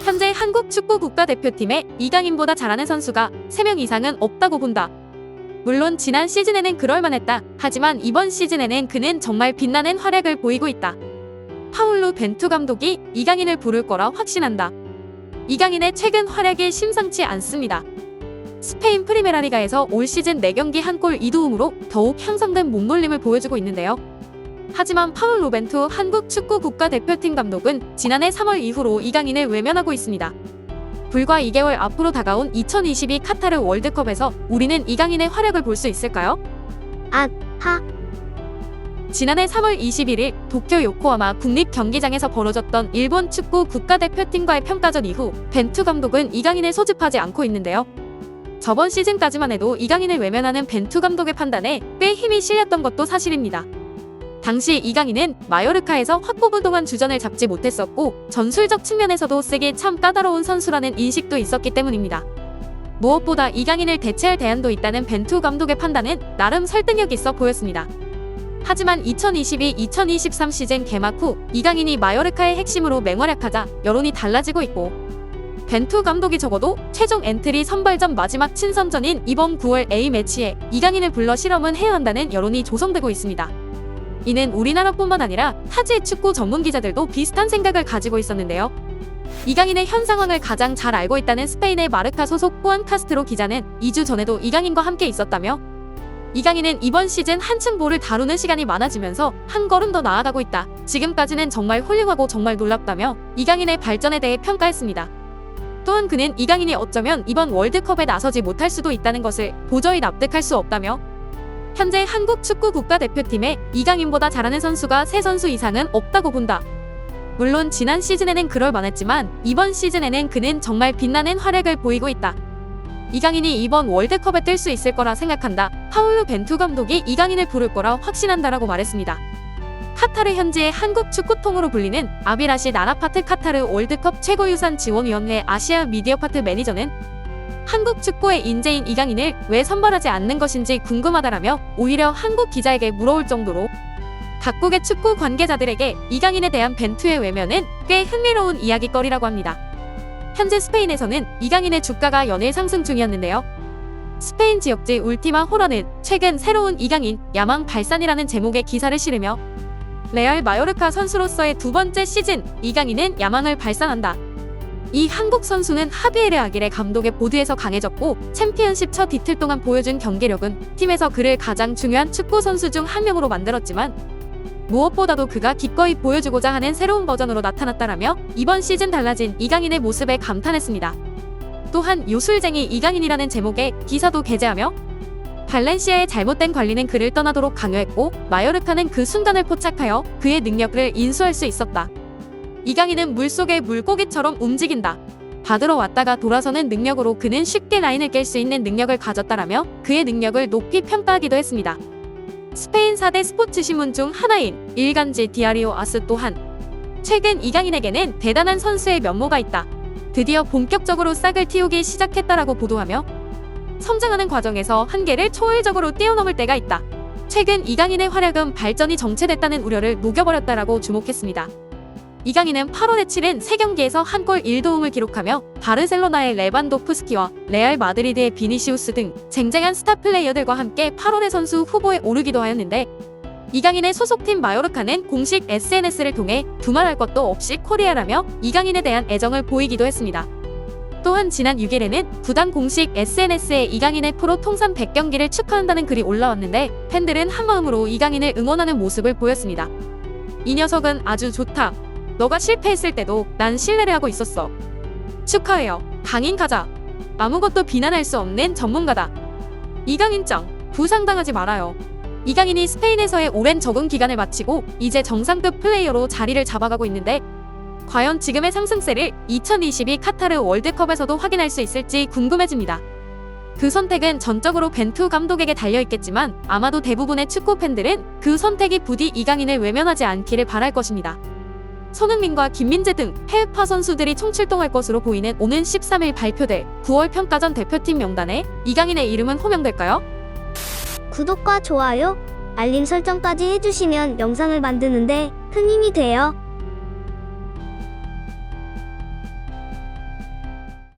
현재 한국 축구 국가대표팀에 이강인보다 잘하는 선수가 3명 이상은 없다고 본다. 물론 지난 시즌에는 그럴만했다. 하지만 이번 시즌에는 그는 정말 빛나는 활약을 보이고 있다. 파울루 벤투 감독이 이강인을 부를 거라 확신한다. 이강인의 최근 활약이 심상치 않습니다. 스페인 프리메라리가에서 올 시즌 4경기 1골 2도움으로 더욱 향상된 몸놀림을 보여주고 있는데요. 하지만 파울루 벤투 한국 축구 국가대표팀 감독은 지난해 3월 이후로 이강인을 외면하고 있습니다. 불과 2개월 앞으로 다가온 2022 카타르 월드컵에서 우리는 이강인의 활약을 볼 수 있을까요? 지난해 3월 21일 도쿄 요코하마 국립경기장에서 벌어졌던 일본 축구 국가대표팀과의 평가전 이후 벤투 감독은 이강인을 소집하지 않고 있는데요. 저번 시즌까지만 해도 이강인을 외면하는 벤투 감독의 판단에 꽤 힘이 실렸던 것도 사실입니다. 당시 이강인은 마요르카에서 확보부 동안 주전을 잡지 못했었고 전술적 측면에서도 쓰기 참 까다로운 선수라는 인식도 있었기 때문입니다. 무엇보다 이강인을 대체할 대안도 있다는 벤투 감독의 판단은 나름 설득력 있어 보였습니다. 하지만 2022-2023 시즌 개막 후 이강인이 마요르카의 핵심으로 맹활약하자 여론이 달라지고 있고 벤투 감독이 적어도 최종 엔트리 선발전 마지막 친선전인 이번 9월 A매치에 이강인을 불러 실험은 해야 한다는 여론이 조성되고 있습니다. 이는 우리나라뿐만 아니라 타지의 축구 전문 기자들도 비슷한 생각을 가지고 있었는데요. 이강인의 현 상황을 가장 잘 알고 있다는 스페인의 마르카 소속 후안 카스트로 기자는 2주 전에도 이강인과 함께 있었다며 이강인은 이번 시즌 한층 볼을 다루는 시간이 많아지면서 한 걸음 더 나아가고 있다. 지금까지는 정말 훌륭하고 정말 놀랍다며 이강인의 발전에 대해 평가했습니다. 또한 그는 이강인이 어쩌면 이번 월드컵에 나서지 못할 수도 있다는 것을 도저히 납득할 수 없다며 현재 한국 축구 국가대표팀에 이강인보다 잘하는 선수가 3선수 이상은 없다고 본다. 물론 지난 시즌에는 그럴 만했지만 이번 시즌에는 그는 정말 빛나는 활약을 보이고 있다. 이강인이 이번 월드컵에 뛸 수 있을 거라 생각한다. 파울루 벤투 감독이 이강인을 부를 거라 확신한다라고 말했습니다. 카타르 현지의 한국 축구통으로 불리는 아비라시 나라파트 카타르 월드컵 최고유산지원위원회 아시아 미디어파트 매니저는 한국 축구의 인재인 이강인을 왜 선발하지 않는 것인지 궁금하다라며 오히려 한국 기자에게 물어올 정도로 각국의 축구 관계자들에게 이강인에 대한 벤투의 외면은 꽤 흥미로운 이야기거리라고 합니다. 현재 스페인에서는 이강인의 주가가 연일 상승 중이었는데요. 스페인 지역지 울티마 호러는 최근 새로운 이강인 야망 발산이라는 제목의 기사를 실으며 레알 마요르카 선수로서의 2번째 시즌 이강인은 야망을 발산한다. 이 한국 선수는 하비에르 아기레 감독의 보드에서 강해졌고 챔피언십 첫 이틀 동안 보여준 경기력은 팀에서 그를 가장 중요한 축구 선수 중 한 명으로 만들었지만 무엇보다도 그가 기꺼이 보여주고자 하는 새로운 버전으로 나타났다라며 이번 시즌 달라진 이강인의 모습에 감탄했습니다. 또한 요술쟁이 이강인이라는 제목의 기사도 게재하며 발렌시아의 잘못된 관리는 그를 떠나도록 강요했고 마요르카는 그 순간을 포착하여 그의 능력을 인수할 수 있었다. 이강인은 물속의 물고기처럼 움직인다. 받으러 왔다가 돌아서는 능력으로 그는 쉽게 라인을 깰 수 있는 능력을 가졌다라며 그의 능력을 높이 평가하기도 했습니다. 스페인 4대 스포츠 신문 중 하나인 일간지 디아리오 아스 또한 최근 이강인에게는 대단한 선수의 면모가 있다. 드디어 본격적으로 싹을 틔우기 시작했다라고 보도하며 성장하는 과정에서 한계를 초월적으로 뛰어넘을 때가 있다. 최근 이강인의 활약은 발전이 정체됐다는 우려를 녹여버렸다라고 주목했습니다. 이강인은 8월에 치른 3경기에서 1골 1도움을 기록하며 바르셀로나의 레반도프스키와 레알 마드리드의 비니시우스 등 쟁쟁한 스타 플레이어들과 함께 8월의 선수 후보에 오르기도 하였는데 이강인의 소속팀 마요르카는 공식 SNS를 통해 두말할 것도 없이 코리아라며 이강인에 대한 애정을 보이기도 했습니다. 또한 지난 6일에는 구단 공식 SNS에 이강인의 프로 통산 100경기를 축하한다는 글이 올라왔는데 팬들은 한마음으로 이강인을 응원하는 모습을 보였습니다. 이 녀석은 아주 좋다. 너가 실패했을 때도 난 신뢰를 하고 있었어. 축하해요. 강인 가자. 아무것도 비난할 수 없는 전문가다. 이강인짱. 부상당하지 말아요. 이강인이 스페인에서의 오랜 적응 기간을 마치고 이제 정상급 플레이어로 자리를 잡아가고 있는데 과연 지금의 상승세를 2022 카타르 월드컵에서도 확인할 수 있을지 궁금해집니다. 그 선택은 전적으로 벤투 감독에게 달려있겠지만 아마도 대부분의 축구 팬들은 그 선택이 부디 이강인을 외면하지 않기를 바랄 것입니다. 손흥민과 김민재 등 해외파 선수들이 총출동할 것으로 보이는 오는 13일 발표될 9월 평가전 대표팀 명단에 이강인의 이름은 호명될까요? 구독과 좋아요, 알림 설정까지 해주시면 영상을 만드는데 큰 힘이 돼요.